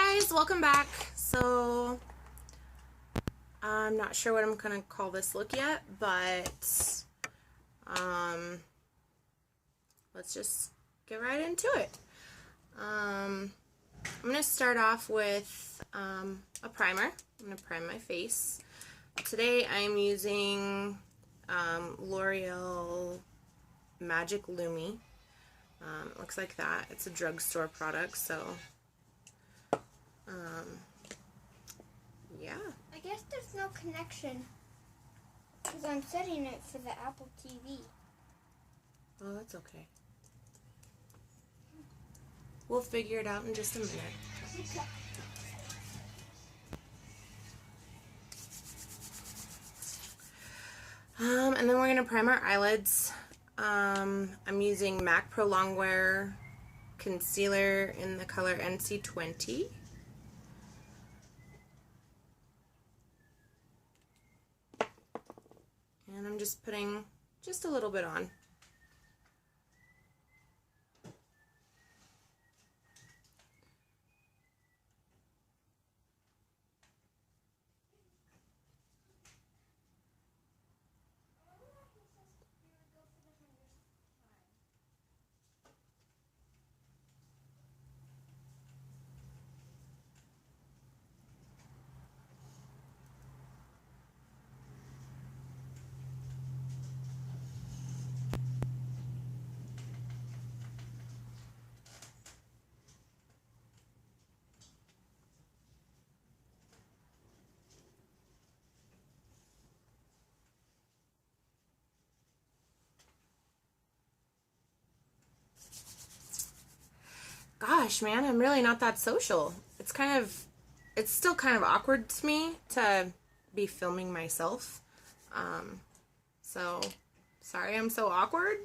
guys, welcome back. So I'm not sure what I'm gonna call this look yet, but let's just get right into it. I'm gonna start off with a primer. I'm gonna prime my face. Today I'm using L'Oreal Magic Lumi. It looks like that. It's a drugstore product, so yeah. I guess there's no connection because I'm setting it for the Apple TV. Oh, that's okay. We'll figure it out in just a minute. Okay. And then we're going to prime our eyelids. I'm using MAC Pro Longwear concealer in the color NC20. And I'm just putting just a little bit on. Gosh, man, I'm really not that social. It's still kind of awkward to me to be filming myself. So, sorry I'm so awkward.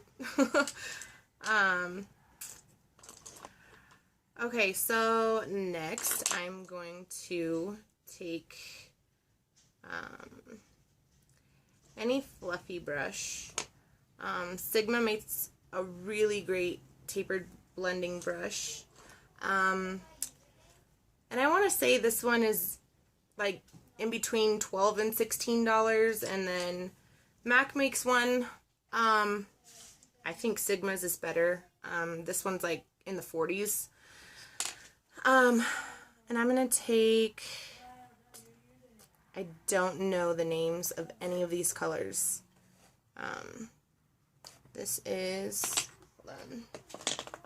Okay, so next I'm going to take any fluffy brush. Sigma makes a really great tapered blending brush. And I want to say this one is like in between $12 and $16, and then MAC makes one. I think Sigma's is better. This one's like in the 40s. And I'm gonna take, I don't know the names of any of these colors. This is, hold on,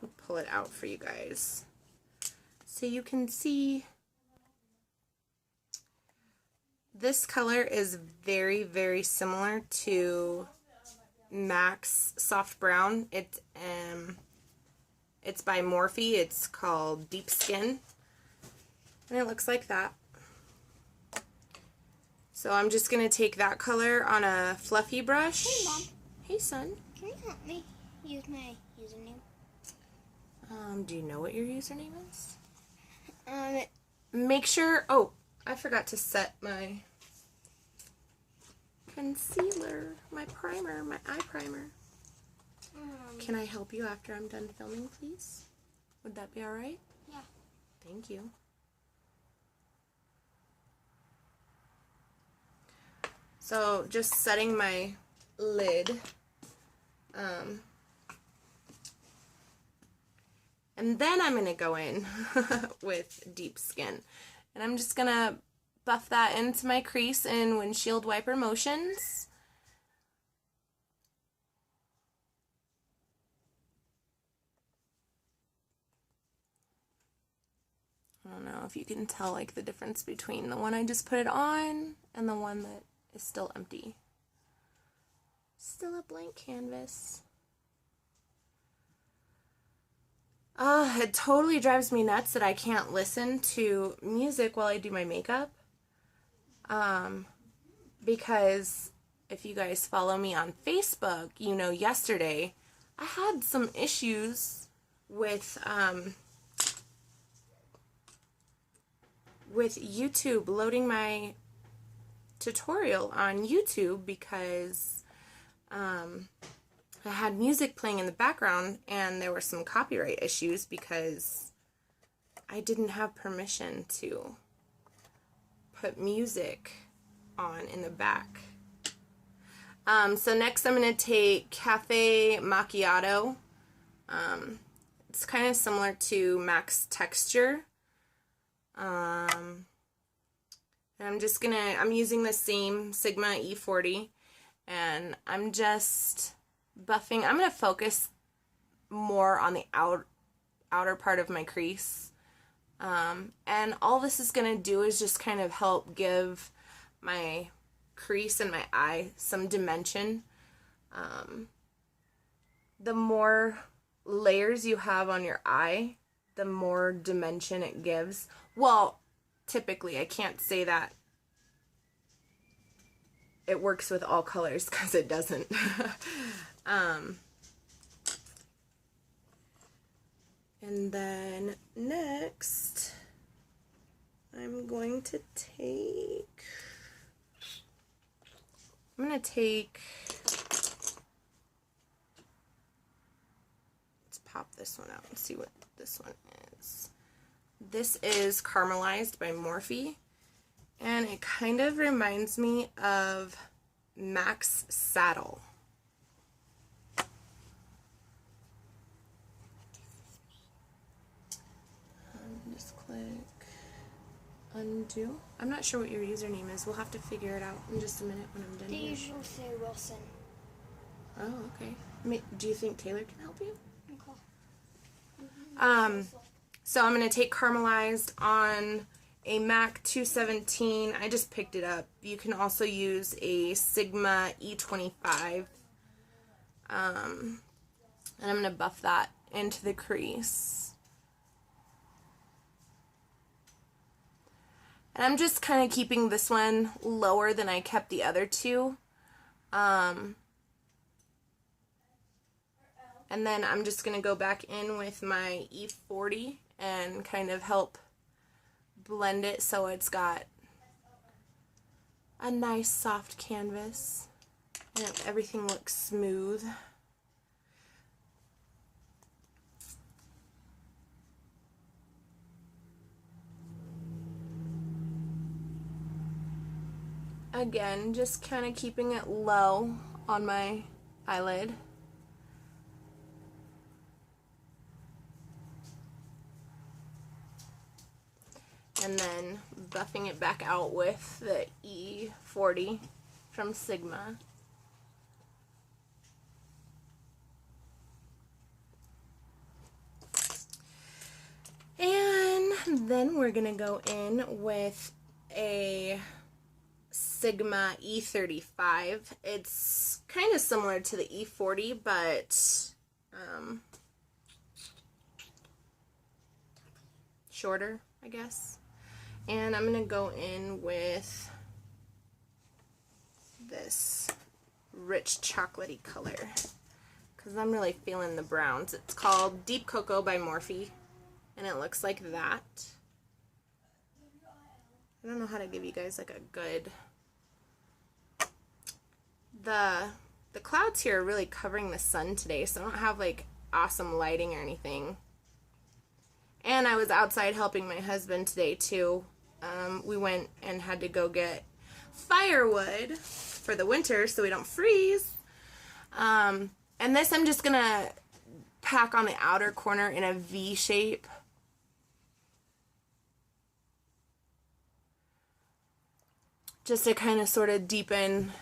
I'll pull it out for you guys so you can see. This color is very, very similar to MAC's Soft Brown. It's by Morphe. It's called Deep Skin, and it looks like that. So I'm just going to take that color on a fluffy brush. Hey, Mom. Hey, son. Can you help me use my username? Do you know what your username is? Make sure, oh, I forgot to set my concealer, my primer, my eye primer. Can I help you after I'm done filming, please? Would that be alright? Yeah. Thank you. So, just setting my lid. And then I'm going to go in with Deep Skin. And I'm just going to buff that into my crease in windshield wiper motions. I don't know if you can tell like the difference between the one I just put it on and the one that is still empty. Still a blank canvas. It totally drives me nuts that I can't listen to music while I do my makeup. Because if you guys follow me on Facebook, you know yesterday I had some issues with YouTube loading my tutorial on YouTube because I had music playing in the background and there were some copyright issues because I didn't have permission to put music on in the back. So next I'm going to take Cafe Macchiato. It's kind of similar to Max Texture. And I'm using the same Sigma E40, and I'm just buffing. I'm going to focus more on the outer part of my crease. And all this is going to do is just kind of help give my crease and my eye some dimension. The more layers you have on your eye, the more dimension it gives. Well, typically, I can't say that it works with all colors because it doesn't. And then next, I'm going to take, let's pop this one out and see what this one is. This is Caramelized by Morphe, and it kind of reminds me of Max Saddle. Just click undo. I'm not sure what your username is. We'll have to figure it out in just a minute when I'm done. They here. usually say Wilson. Oh, okay. Do you think Taylor can help you? Okay. So I'm going to take Caramelized on a MAC 217. I just picked it up. You can also use a Sigma E25. And I'm going to buff that into the crease. And I'm just kind of keeping this one lower than I kept the other two. And then I'm just going to go back in with my E40 and kind of help blend it so it's got a nice soft canvas and everything looks smooth. Again, just kind of keeping it low on my eyelid. And then buffing it back out with the E40 from Sigma. And then we're going to go in with a Sigma E35. It's kind of similar to the E40, but shorter, I guess. And I'm going to go in with this rich chocolatey color because I'm really feeling the browns. It's called Deep Cocoa by Morphe, and it looks like that. I don't know how to give you guys like a good... The clouds here are really covering the sun today, so I don't have like awesome lighting or anything. And I was outside helping my husband today too. We went and had to go get firewood for the winter so we don't freeze. And this I'm just gonna pack on the outer corner in a V shape. Just to kind of sort of deepen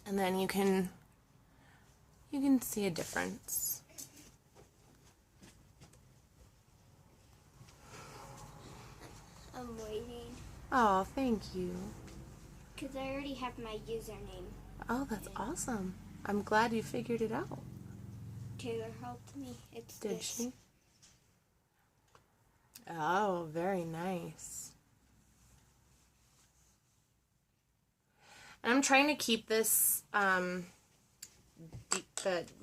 and then you can see a difference. I'm waiting. Oh, thank you. Because I already have my username. Oh, that's awesome. I'm glad you figured it out. Taylor helped me. It's Did this. she? Oh, very nice. And I'm trying to keep this, the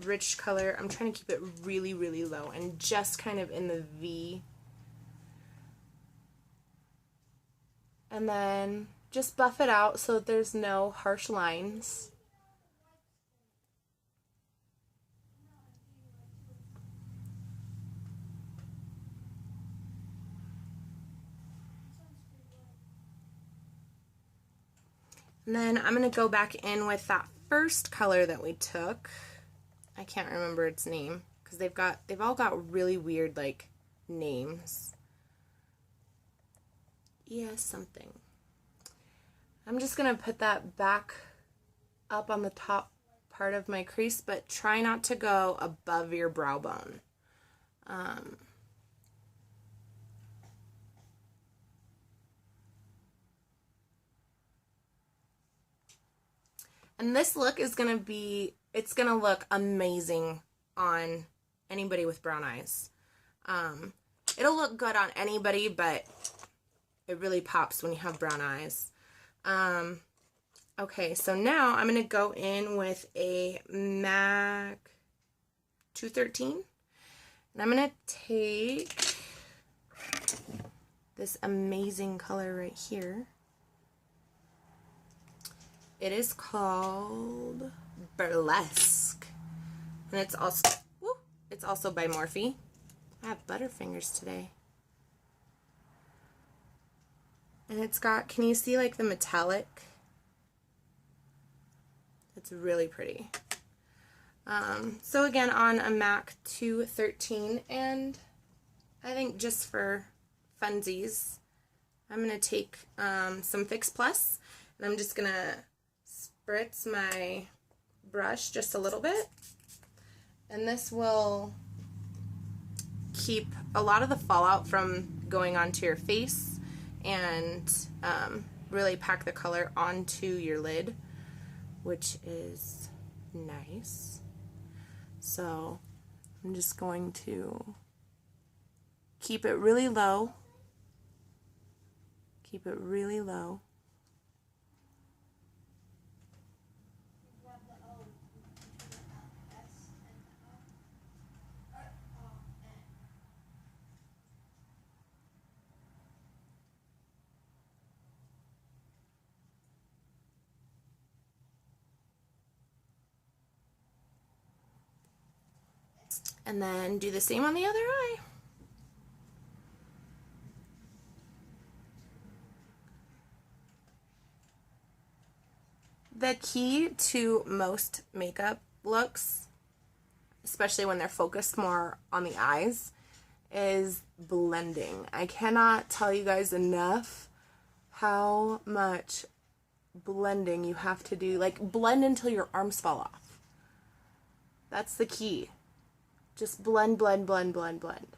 rich color, I'm trying to keep it really, really low and just kind of in the V. And then just buff it out so that there's no harsh lines. And then I'm going to go back in with that first color that we took. I can't remember its name because they've all got really weird like names. Yeah, something. I'm just going to put that back up on the top part of my crease, but try not to go above your brow bone. And this look is going to be, it's going to look amazing on anybody with brown eyes. It'll look good on anybody, but it really pops when you have brown eyes. Okay, so now I'm going to go in with a MAC 213. And I'm going to take this amazing color right here. It is called Burlesque. And it's also by Morphe. I have butterfingers today. And it's got, can you see like the metallic? It's really pretty. So again, on a MAC 213, and I think just for funsies, I'm going to take some Fix Plus, and I'm just going to spritz my brush just a little bit, and this will keep a lot of the fallout from going onto your face and really pack the color onto your lid, which is nice. So I'm just going to keep it really low. Keep it really low. And then do the same on the other eye. The key to most makeup looks, especially when they're focused more on the eyes, is blending. I cannot tell you guys enough how much blending you have to do. Like, blend until your arms fall off. That's the key. Just blend, blend, blend, blend, blend.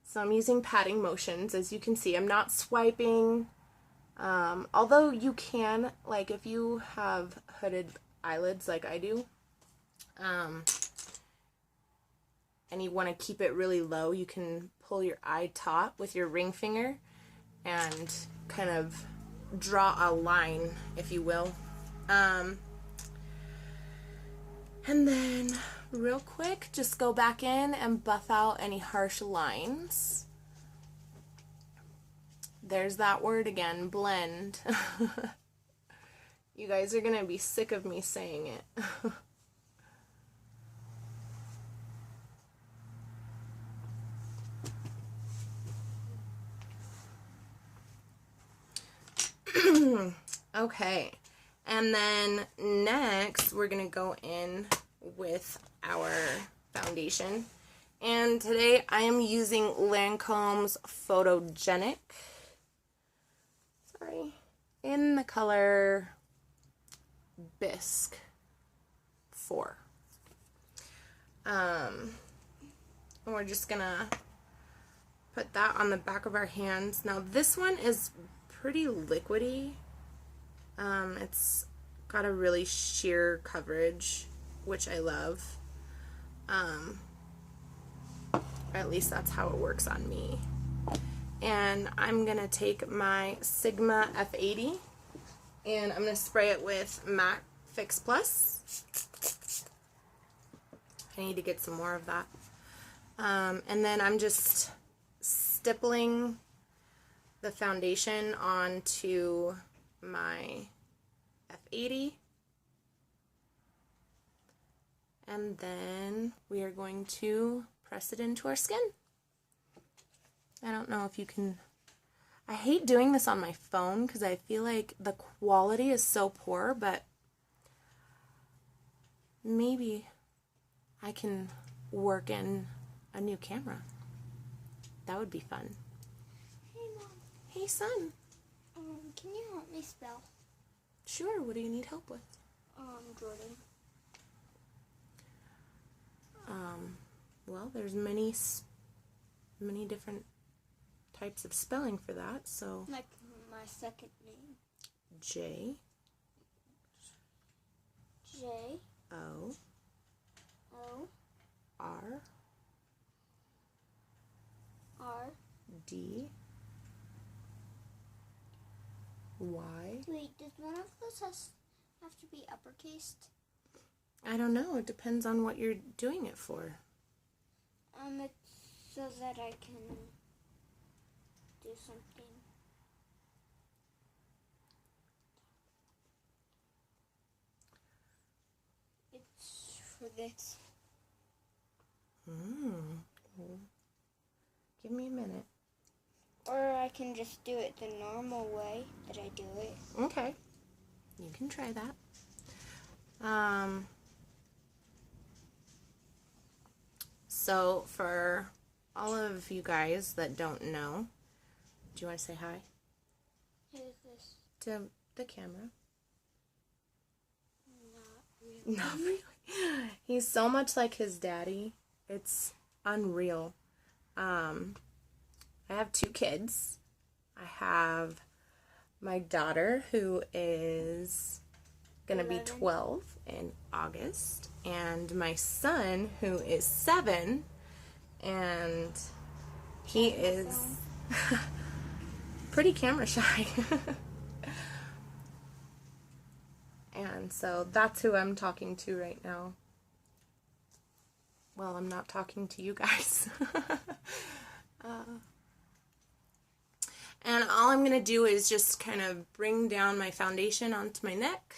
So I'm using patting motions. As you can see, I'm not swiping. Although you can, like if you have hooded eyelids like I do, and you want to keep it really low, you can pull your eye top with your ring finger and kind of draw a line, if you will. And then real quick, just go back in and buff out any harsh lines. There's that word again, blend. You guys are gonna be sick of me saying it. Okay. And then next, we're going to go in with our foundation. And today I am using Lancome's Photogenic. Sorry. In the color Bisque 4. And we're just going to put that on the back of our hands. Now this one is pretty liquidy. It's got a really sheer coverage, which I love. Or at least that's how it works on me. And I'm going to take my Sigma F80 and I'm going to spray it with MAC Fix Plus. I need to get some more of that. And then I'm just stippling the foundation onto my F80. And then we are going to press it into our skin. I don't know if you can... I hate doing this on my phone because I feel like the quality is so poor, but maybe I can work in a new camera. That would be fun. Hey, Mom. Hey, son. Can you help me spell? Sure, what do you need help with? Jordan. Well, there's many different types of spelling for that, so... Like my second name. J. J. O. O. R. R. D. Y. Wait, does one of those have to be uppercased? I don't know. It depends on what you're doing it for. It's so that I can do something. It's for this. Give me a minute. Or I can just do it the normal way that I do it. Okay. You can try that. So for all of you guys that don't know, do you want to say hi? Who is this? To the camera. Not really. Not really. He's so much like his daddy. It's unreal. I have 2 kids. I have my daughter who is gonna be 12 in August, and my son who is 7, and he is pretty camera shy. And so that's who I'm talking to right now. Well, I'm not talking to you guys. And all I'm going to do is just kind of bring down my foundation onto my neck.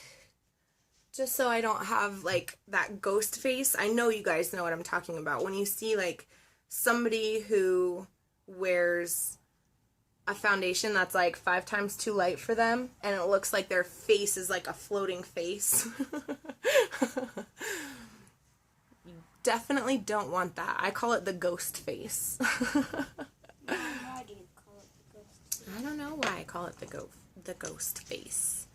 Just so I don't have, like, that ghost face. I know you guys know what I'm talking about. When you see, like, somebody who wears a foundation that's, like, 5 times too light for them, and it looks like their face is, like, a floating face. You definitely don't want that. I call it the ghost face. Why do you call it the ghost? I don't know why I call it the ghost face.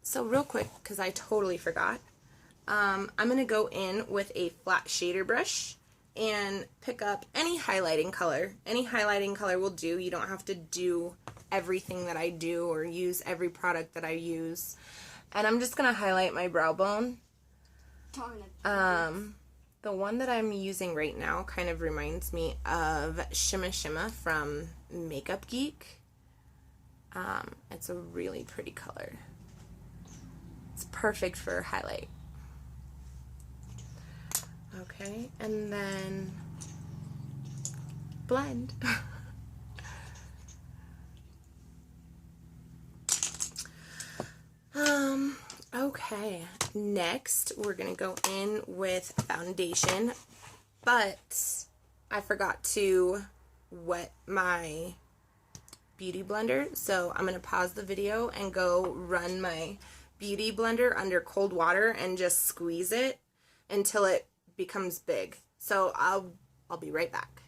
So real quick, because I totally forgot, I'm going to go in with a flat shader brush and pick up any highlighting color. Any highlighting color will do. You don't have to do everything that I do or use every product that I use. And I'm just going to highlight my brow bone. Darn it. The one that I'm using right now kind of reminds me of Shimma Shimma from Makeup Geek. It's a really pretty color. It's perfect for highlight. Okay, and then blend. Okay, next we're gonna go in with foundation, but I forgot to wet my beauty blender, so I'm gonna pause the video and go run my beauty blender under cold water and just squeeze it until it becomes big. So I'll be right back.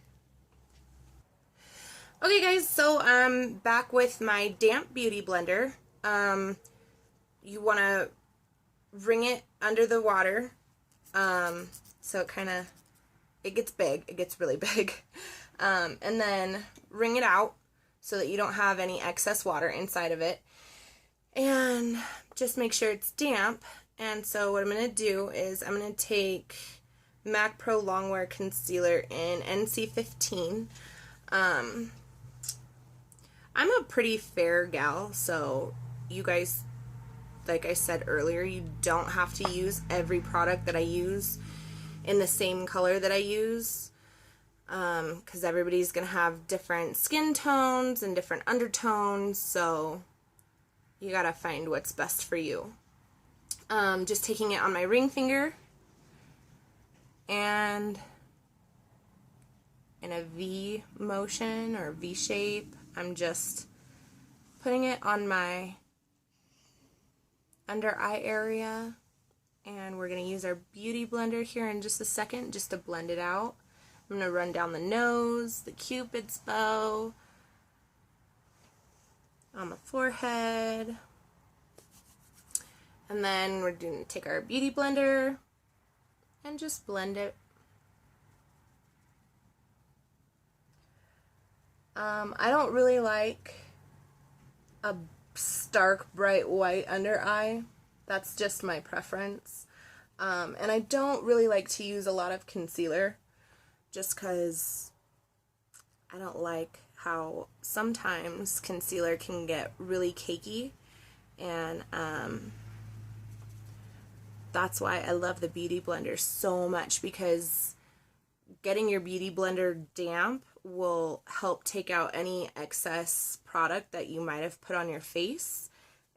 Okay guys, so I'm back with my damp beauty blender. You want to wring it under the water, so it gets big, it gets really big, and then wring it out so that you don't have any excess water inside of it, and just make sure it's damp. And so what I'm going to do is I'm going to take MAC Pro Longwear Concealer in NC15. I'm a pretty fair gal, so you guys, like I said earlier, you don't have to use every product that I use in the same color that I use. because everybody's going to have different skin tones and different undertones, so you got to find what's best for you. Just taking it on my ring finger and in a V motion or V shape, I'm just putting it on my under eye area, and we're going to use our beauty blender here in just a second just to blend it out. I'm going to run down the nose, the cupid's bow, on the forehead, and then we're going to take our beauty blender and just blend it. I don't really like a stark bright white under eye. That's just my preference. And I don't really like to use a lot of concealer just because I don't like how sometimes concealer can get really cakey, and that's why I love the Beauty Blender so much, because getting your Beauty Blender damp will help take out any excess product that you might have put on your face,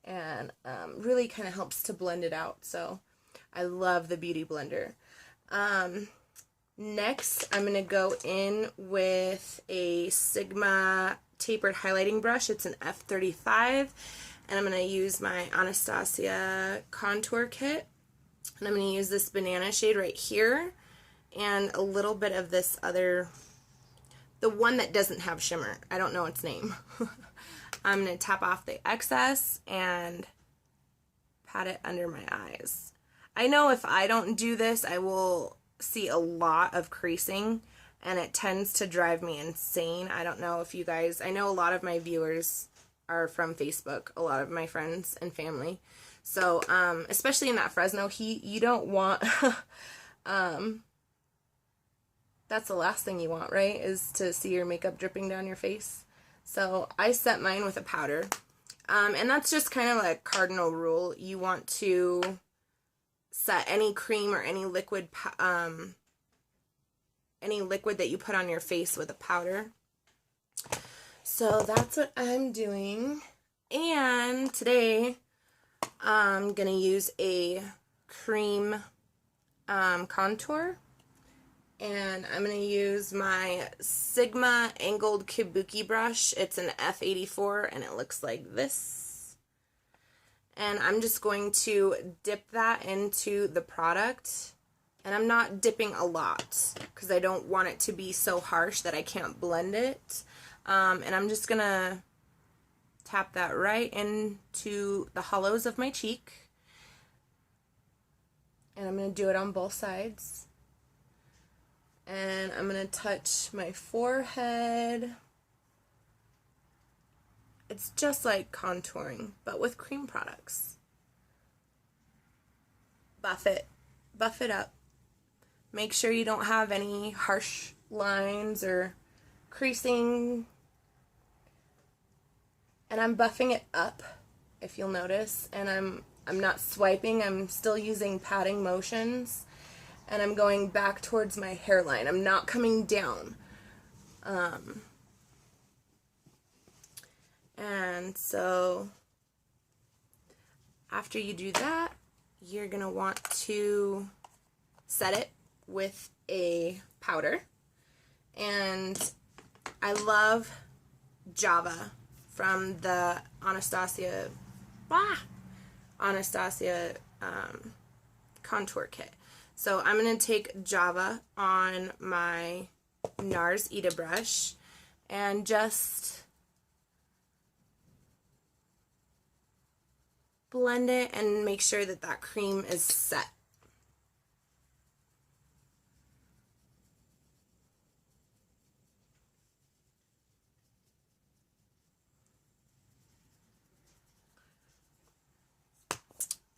and really kind of helps to blend it out. So I love the Beauty Blender. Next, I'm going to go in with a Sigma tapered highlighting brush. It's an F35, and I'm going to use my Anastasia contour kit, and I'm going to use this banana shade right here and a little bit of this other, the one that doesn't have shimmer. I don't know its name. I'm going to tap off the excess and pat it under my eyes. I know if I don't do this, I will see a lot of creasing, and it tends to drive me insane. I don't know if you guys, I know a lot of my viewers are from Facebook, a lot of my friends and family. So, especially in that Fresno heat, you don't want, that's the last thing you want, right? Is to see your makeup dripping down your face. So I set mine with a powder. And that's just kind of like a cardinal rule. You want to set any cream or any liquid that you put on your face with a powder. So that's what I'm doing. And today I'm gonna use a Creme contour, and I'm gonna use my Sigma angled kabuki brush. It's an F84 and it looks like this. And I'm just going to dip that into the product. And I'm not dipping a lot because I don't want it to be so harsh that I can't blend it. And I'm just going to tap that right into the hollows of my cheek. And I'm going to do it on both sides. And I'm going to touch my forehead. It's just like contouring, but with cream products. Buff it up. Make sure you don't have any harsh lines or creasing. And I'm buffing it up, if you'll notice, and I'm not swiping, I'm still using patting motions, and I'm going back towards my hairline. I'm not coming down. And so after you do that, you're going to want to set it with a powder. And I love Java from the Anastasia contour kit. So I'm going to take Java on my NARS Ita brush and just blend it and make sure that that cream is set.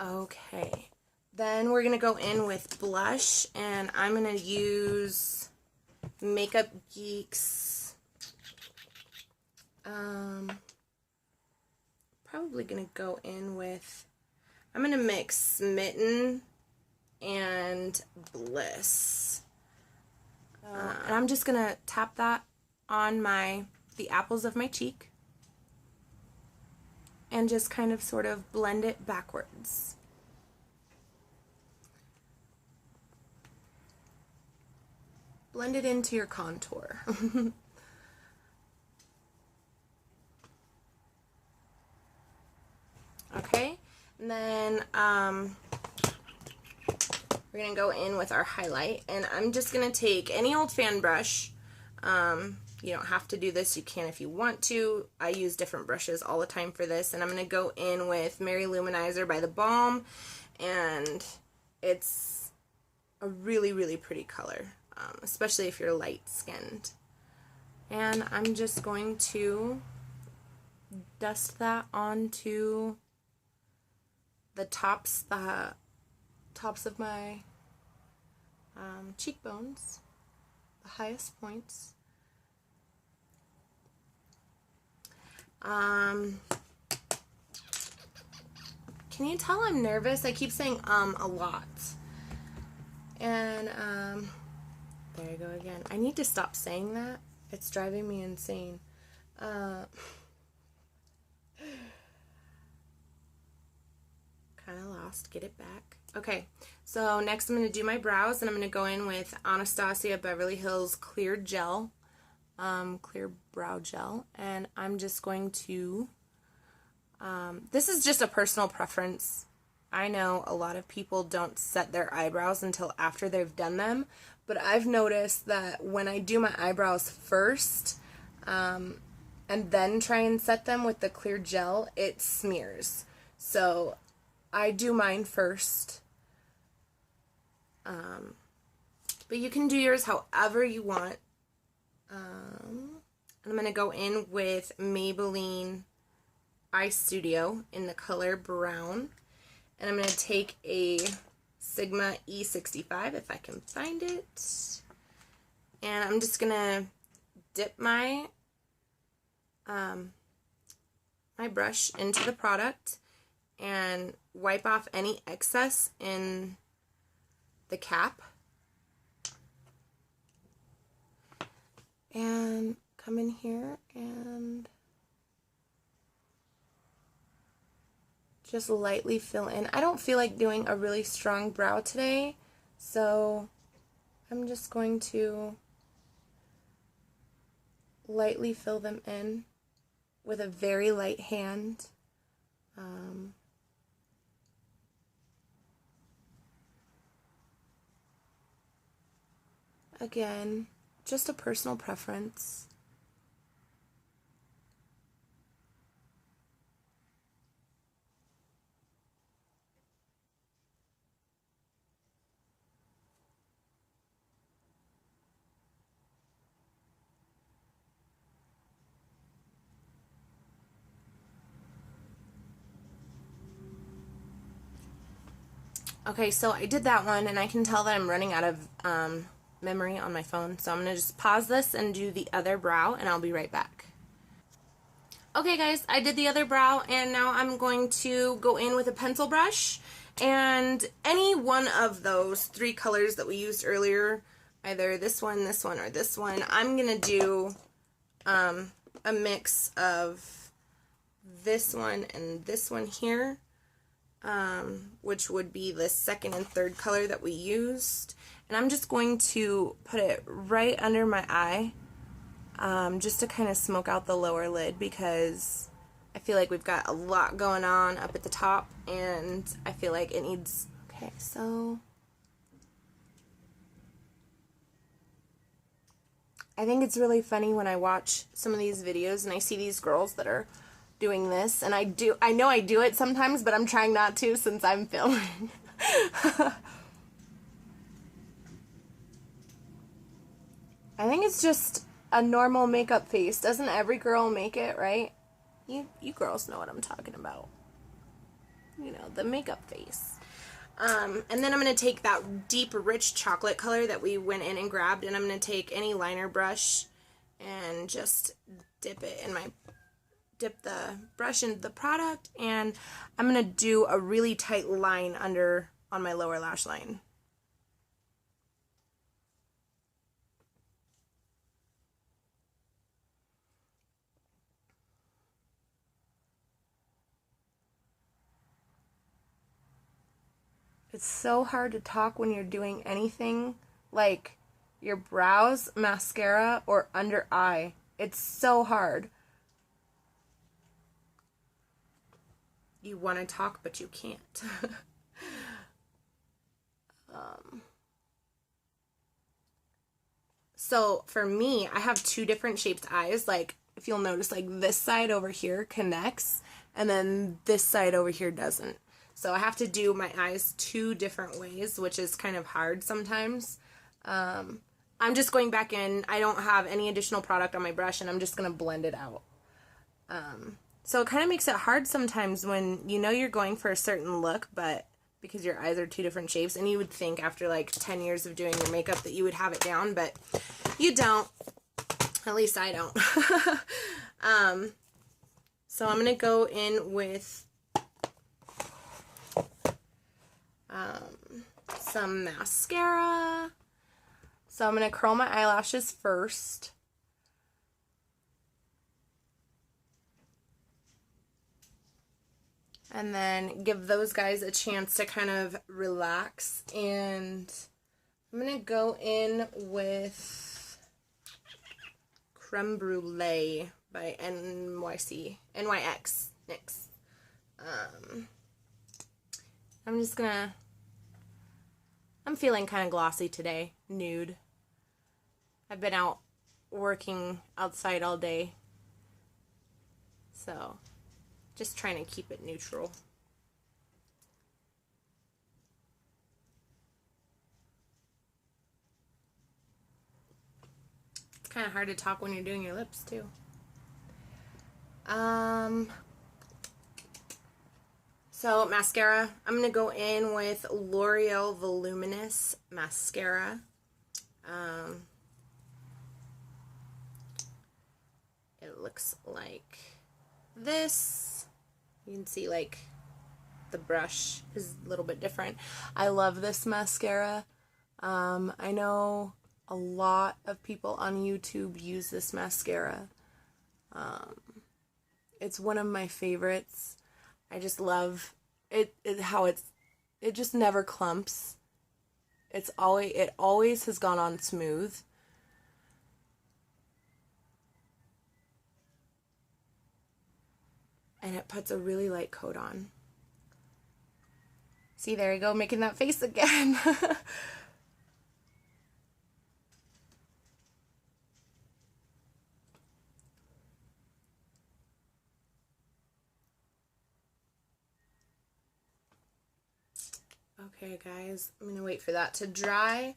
Okay, then we're going to go in with blush, and I'm going to use Makeup Geek's, probably going to go in with, I'm going to mix Smitten and Bliss. And I'm just gonna tap that on the apples of my cheek and just kind of sort of blend it backwards. Blend it into your contour. Okay, and then we're going to go in with our highlight, and I'm just going to take any old fan brush. You don't have to do this, you can if you want to. I use different brushes all the time for this, and I'm going to go in with Mary Luminizer by The Balm, and it's a really, really pretty color, especially if you're light-skinned. And I'm just going to dust that onto the tops of my cheekbones, the highest points. Can you tell I'm nervous? I keep saying a lot. And there I go again. I need to stop saying that. It's driving me insane. Kind of lost. Get it back. Okay, so next I'm going to do my brows, and I'm going to go in with Anastasia Beverly Hills Clear Gel, Clear Brow Gel, and I'm just going to, this is just a personal preference. I know a lot of people don't set their eyebrows until after they've done them, but I've noticed that when I do my eyebrows first, and then try and set them with the clear gel, it smears. So I do mine first. But you can do yours however you want. And I'm going to go in with Maybelline Eye Studio in the color brown. And I'm going to take a Sigma E65 if I can find it. And I'm just going to dip my my brush into the product and wipe off any excess in the cap. And come in here and just lightly fill in. I don't feel like doing a really strong brow today, so I'm just going to lightly fill them in with a very light hand. Again, just a personal preference. Okay, so I did that one, and I can tell that I'm running out of memory on my phone, so I'm going to just pause this and do the other brow, and I'll be right back. Okay guys, I did the other brow, and now I'm going to go in with a pencil brush, and any one of those three colors that we used earlier, either this one, or this one, I'm going to do a mix of this one and this one here. Which would be the second and third color that we used. And I'm just going to put it right under my eye, just to kind of smoke out the lower lid, because I feel like we've got a lot going on up at the top, and I feel like it needs, okay, so I think it's really funny when I watch some of these videos and I see these girls that are doing this, and I know I do it sometimes, but I'm trying not to since I'm filming. I think it's just a normal makeup face. Doesn't every girl make it, right? You girls know what I'm talking about. You know, the makeup face. And then I'm going to take that deep, rich chocolate color that we went in and grabbed, and I'm going to take any liner brush and just dip the brush into the product, and I'm going to do a really tight line on my lower lash line. It's so hard to talk when you're doing anything like your brows, mascara, or under eye. It's so hard. You want to talk, but you can't. So for me, I have two different shaped eyes. Like, if you'll notice, like this side over here connects, and then this side over here doesn't. So I have to do my eyes two different ways, which is kind of hard sometimes. I'm just going back in. I don't have any additional product on my brush, and I'm just going to blend it out. So it kind of makes it hard sometimes when you know you're going for a certain look, but because your eyes are two different shapes, and you would think after like 10 years of doing your makeup that you would have it down, but you don't. At least I don't. So I'm going to go in with some mascara. So I'm going to curl my eyelashes first. And then give those guys a chance to kind of relax. And I'm going to go in with Creme Brulee by NYX. I'm just going to, I'm feeling kind of glossy today, nude. I've been out working outside all day. So just trying to keep it neutral. It's kind of hard to talk when you're doing your lips too. So mascara, I'm going to go in with L'Oreal Voluminous mascara. It looks like this. You can see like the brush is a little bit different. I love this mascara. I know a lot of people on YouTube use this mascara. It's one of my favorites. I just love it how it just never clumps. It always has gone on smooth. And it puts a really light coat on. See, there you go, making that face again. Okay, guys, I'm going to wait for that to dry.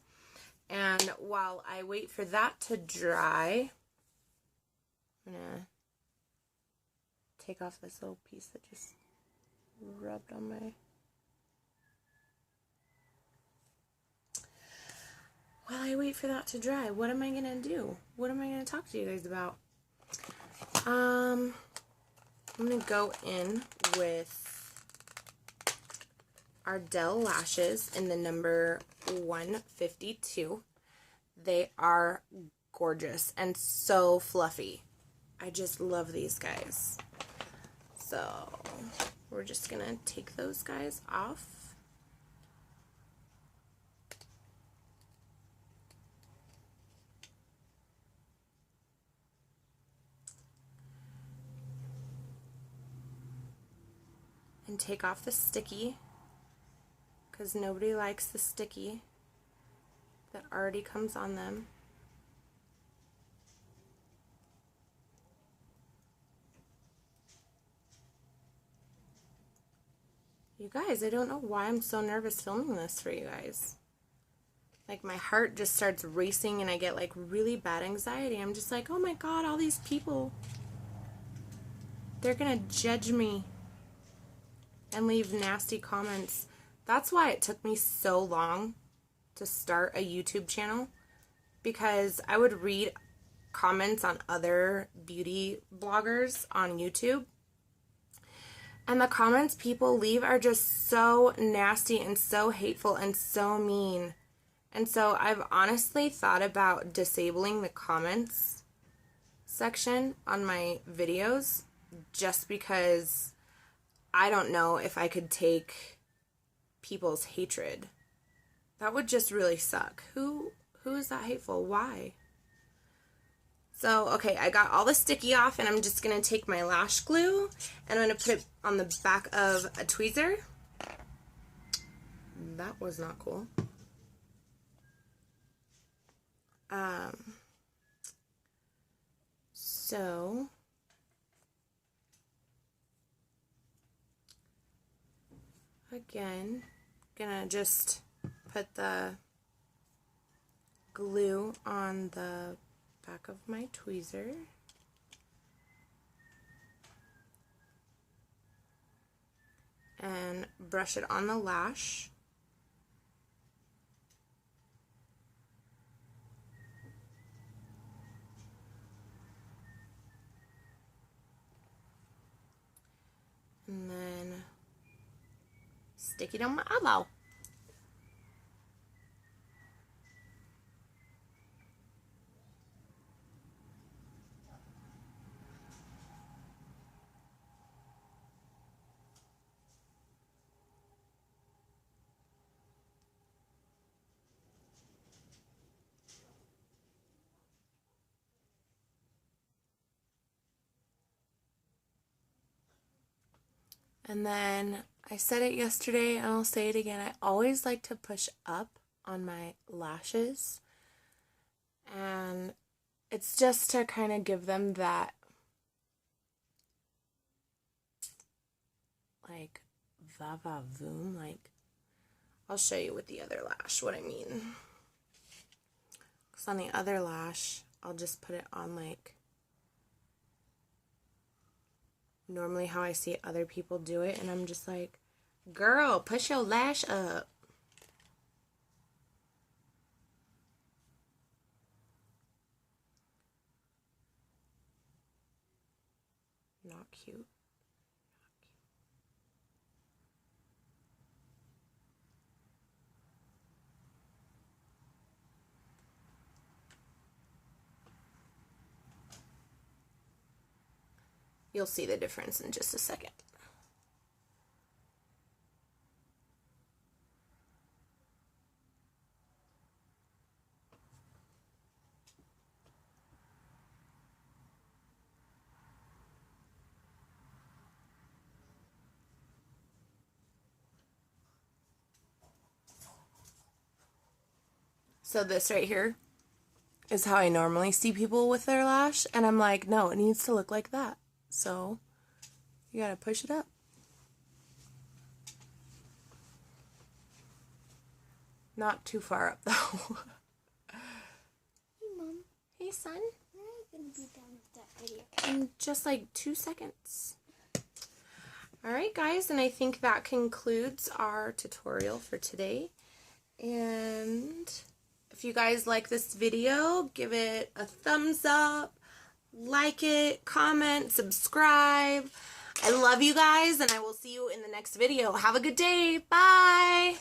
And while I wait for that to dry, I'm going to take off this little piece that just rubbed on my... While I wait for that to dry, what am I going to do? What am I going to talk to you guys about? I'm going to go in with Ardell Lashes in the number 152. They are gorgeous and so fluffy. I just love these guys. So we're just going to take those guys off. And take off the sticky, because nobody likes the sticky that already comes on them. You guys, I don't know why I'm so nervous filming this for you guys. Like, my heart just starts racing and I get like really bad anxiety. I'm just like, oh my god, all these people, they're gonna judge me and leave nasty comments. That's why it took me so long to start a YouTube channel, because I would read comments on other beauty bloggers on YouTube, and the comments people leave are just so nasty and so hateful and so mean. And so I've honestly thought about disabling the comments section on my videos, just because I don't know if I could take people's hatred. That would just really suck. Who is that hateful? Why? So, okay, I got all the sticky off, and I'm just going to take my lash glue, and I'm going to put it on the back of a tweezer. That was not cool. So, again, gonna just put the glue on the back of my tweezer. And brush it on the lash. And then stick it on my eyeball. And then I said it yesterday and I'll say it again. I always like to push up on my lashes. And it's just to kind of give them that, like, va-va-voom. Like, I'll show you with the other lash what I mean. Because on the other lash, I'll just put it on, like, normally how I see other people do it, and I'm just like, girl, push your lash up. Not cute. You'll see the difference in just a second. So this right here is how I normally see people with their lash, and I'm like, no, it needs to look like that. So you gotta push it up. Not too far up though. Hey Mom. Hey son. When are you gonna be done with that video? In just like 2 seconds. Alright guys, and I think that concludes our tutorial for today. And if you guys like this video, give it a thumbs up, like it, comment, subscribe. I love you guys, and I will see you in the next video. Have a good day. Bye.